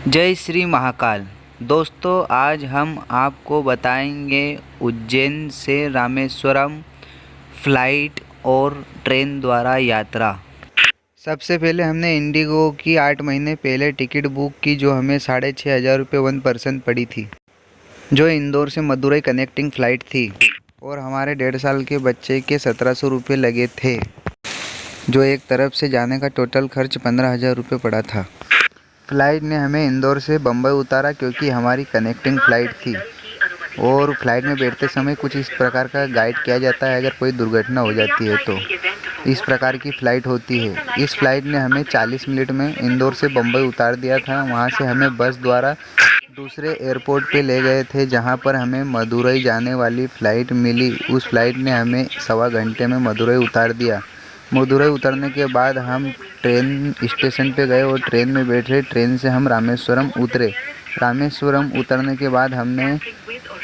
जय श्री महाकाल। दोस्तों, आज हम आपको बताएंगे उज्जैन से रामेश्वरम फ्लाइट और ट्रेन द्वारा यात्रा। सबसे पहले हमने इंडिगो की 8 महीने पहले टिकट बुक की, जो हमें 6,500 रुपये 1 पर्सन पड़ी थी, जो इंदौर से मदुरई कनेक्टिंग फ़्लाइट थी। और हमारे 1.5 साल के बच्चे के 1700 रुपये लगे थे, जो एक तरफ से जाने का टोटल खर्च 15,000 रुपये पड़ा था। फ़्लाइट ने हमें इंदौर से बम्बई उतारा, क्योंकि हमारी कनेक्टिंग फ़्लाइट थी। और फ्लाइट में बैठते समय कुछ इस प्रकार का गाइड किया जाता है, अगर कोई दुर्घटना हो जाती है तो इस प्रकार की फ़्लाइट होती है। इस फ्लाइट ने हमें 40 मिनट में इंदौर से बम्बई उतार दिया था। वहाँ से हमें बस द्वारा दूसरे एयरपोर्ट पे ले गए थे, जहाँ पर हमें मदुरई जाने वाली फ़्लाइट मिली। उस फ्लाइट ने हमें 1.25 घंटे में मदुरई उतार दिया। मदुरई उतरने के बाद हम ट्रेन स्टेशन पे गए और ट्रेन में बैठे। ट्रेन से हम रामेश्वरम उतरे। रामेश्वरम उतरने के बाद हमने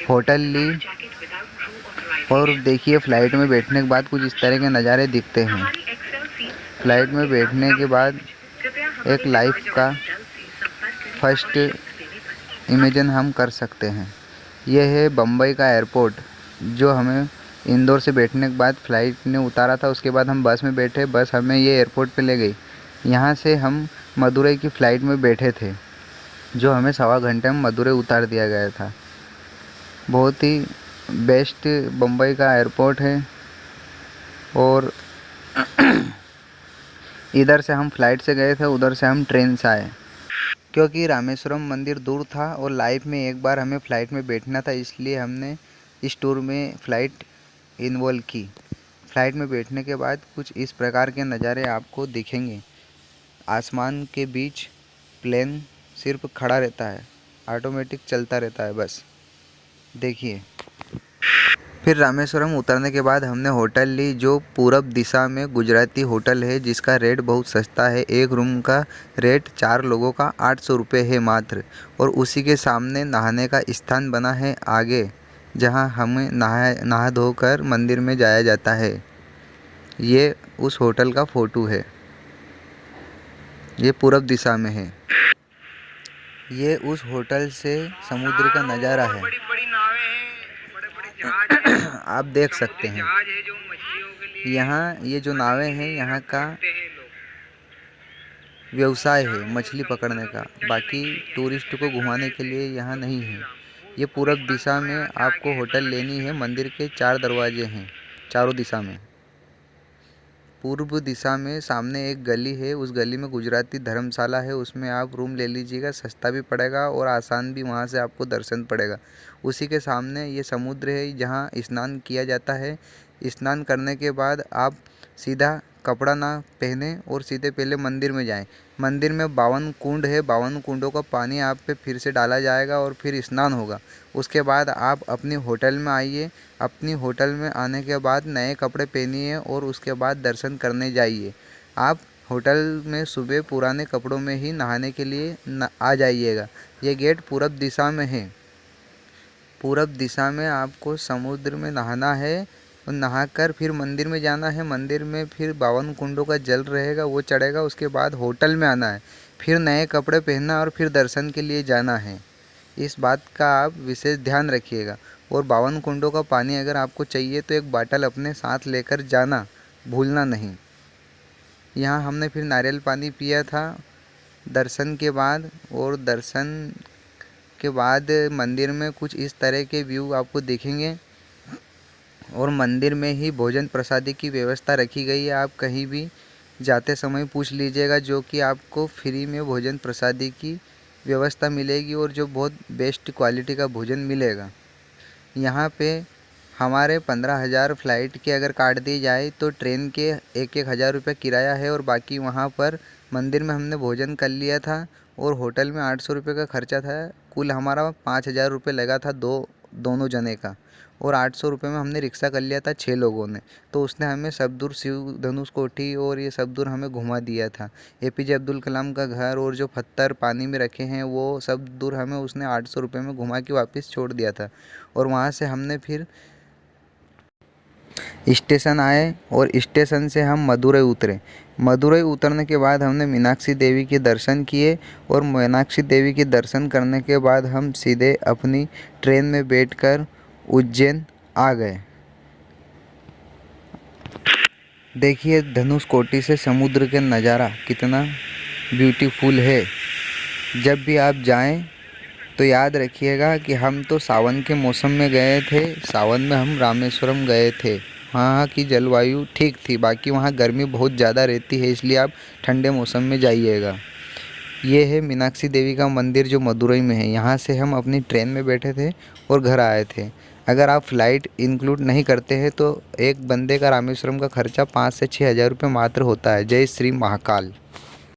होटल ली। और देखिए, फ़्लाइट में बैठने के बाद कुछ इस तरह के नज़ारे दिखते हैं। फ़्लाइट में बैठने के बाद एक लाइफ का फर्स्ट इमेजिन हम कर सकते हैं। यह है बम्बई का एयरपोर्ट, जो हमें इंदौर से बैठने के बाद फ़्लाइट ने उतारा था। उसके बाद हम बस में बैठे। बस हमें ये एयरपोर्ट पे ले गई। यहाँ से हम मदुरई की फ़्लाइट में बैठे थे, जो हमें 1.25 घंटे में मदुरई उतार दिया गया था। बहुत ही बेस्ट बम्बई का एयरपोर्ट है। और इधर से हम फ़्लाइट से गए थे, उधर से हम ट्रेन से आए, क्योंकि रामेश्वरम मंदिर दूर था और लाइफ में एक बार हमें फ़्लाइट में बैठना था, इसलिए हमने इस टूर में फ़्लाइट इन्वॉल्व की। फ़्लाइट में बैठने के बाद कुछ इस प्रकार के नज़ारे आपको दिखेंगे। आसमान के बीच प्लेन सिर्फ खड़ा रहता है, ऑटोमेटिक चलता रहता है बस। देखिए, फिर रामेश्वरम उतरने के बाद हमने होटल ली, जो पूरब दिशा में गुजराती होटल है, जिसका रेट बहुत सस्ता है। एक रूम का रेट 4 लोगों का 800 रुपये है मात्र। और उसी के सामने नहाने का स्थान बना है आगे, जहां हमें नहा धोकर मंदिर में जाया जाता है। ये उस होटल का फ़ोटो है। ये पूरब दिशा में है। ये उस होटल से समुद्र का नज़ारा है। आप देख सकते हैं। यहाँ ये जो नावें हैं, यहाँ का व्यवसाय है मछली पकड़ने का। बाकी टूरिस्ट को घुमाने के लिए यहाँ नहीं है। ये पूरब दिशा में आपको होटल लेनी है। मंदिर के 4 दरवाजे हैं चारों दिशा में। पूर्व दिशा में सामने एक गली है, उस गली में गुजराती धर्मशाला है, उसमें आप रूम ले लीजिएगा। सस्ता भी पड़ेगा और आसान भी, वहाँ से आपको दर्शन पड़ेगा। उसी के सामने ये समुद्र है, जहाँ स्नान किया जाता है। स्नान करने के बाद आप सीधा कपड़ा ना पहने और सीधे पहले मंदिर में जाएं। मंदिर में 52 कुंड है। 52 कुंडों का पानी आप पे फिर से डाला जाएगा और फिर स्नान होगा। उसके बाद आप अपनी होटल में आइए। अपनी होटल में आने के बाद नए कपड़े पहनिए और उसके बाद दर्शन करने जाइए। आप होटल में सुबह पुराने कपड़ों में ही नहाने के लिए आ जाइएगा। ये गेट पूरब दिशा में है। पूरब दिशा में आपको समुद्र में नहाना है और नहाकर फिर मंदिर में जाना है। मंदिर में फिर 52 कुंडों का जल रहेगा, वो चढ़ेगा। उसके बाद होटल में आना है, फिर नए कपड़े पहनना और फिर दर्शन के लिए जाना है। इस बात का आप विशेष ध्यान रखिएगा। और 52 कुंडों का पानी अगर आपको चाहिए तो एक बाटल अपने साथ लेकर जाना, भूलना नहीं। यहाँ हमने फिर नारियल पानी पिया था दर्शन के बाद। और दर्शन के बाद मंदिर में कुछ इस तरह के व्यू आपको दिखेंगे। और मंदिर में ही भोजन प्रसादी की व्यवस्था रखी गई है। आप कहीं भी जाते समय पूछ लीजिएगा, जो कि आपको फ्री में भोजन प्रसादी की व्यवस्था मिलेगी और जो बहुत बेस्ट क्वालिटी का भोजन मिलेगा। यहाँ पे हमारे 15,000 फ़्लाइट के अगर काट दी जाए तो ट्रेन के 1-1 हज़ार रुपये किराया है। और बाकी वहाँ पर मंदिर में हमने भोजन कर लिया था और होटल में 800 रुपये का खर्चा था। कुल हमारा 5,000 रुपये लगा था दोनों जने का। और 800 रुपये में हमने रिक्शा कर लिया था 6 लोगों ने। तो उसने हमें सब दूर शिव धनुष कोठी और ये सब दूर हमें घुमा दिया था। APJ अब्दुल कलाम का घर और जो पत्थर पानी में रखे हैं, वो सब दूर हमें उसने 800 रुपये में घुमा के वापस छोड़ दिया था। और वहाँ से हमने फिर स्टेशन आए और स्टेशन से हम मदुरई उतरे। मदुरई उतरने के बाद हमने मीनाक्षी देवी के दर्शन किए और मीनाक्षी देवी के दर्शन करने के बाद हम सीधे अपनी ट्रेन में बैठकर उज्जैन आ गए। देखिए धनुषकोटी से समुद्र का नज़ारा कितना ब्यूटीफुल है। जब भी आप जाएं तो याद रखिएगा कि हम तो सावन के मौसम में गए थे। सावन में हम रामेश्वरम गए थे। वहाँ की जलवायु ठीक थी, बाकी वहाँ गर्मी बहुत ज़्यादा रहती है, इसलिए आप ठंडे मौसम में जाइएगा। ये है मीनाक्षी देवी का मंदिर जो मदुरई में है। यहाँ से हम अपनी ट्रेन में बैठे थे और घर आए थे। अगर आप फ़्लाइट इंक्लूड नहीं करते हैं तो एक बंदे का रामेश्वरम का खर्चा 5 से 6 हज़ार रुपये मात्र होता है। जय श्री महाकाल।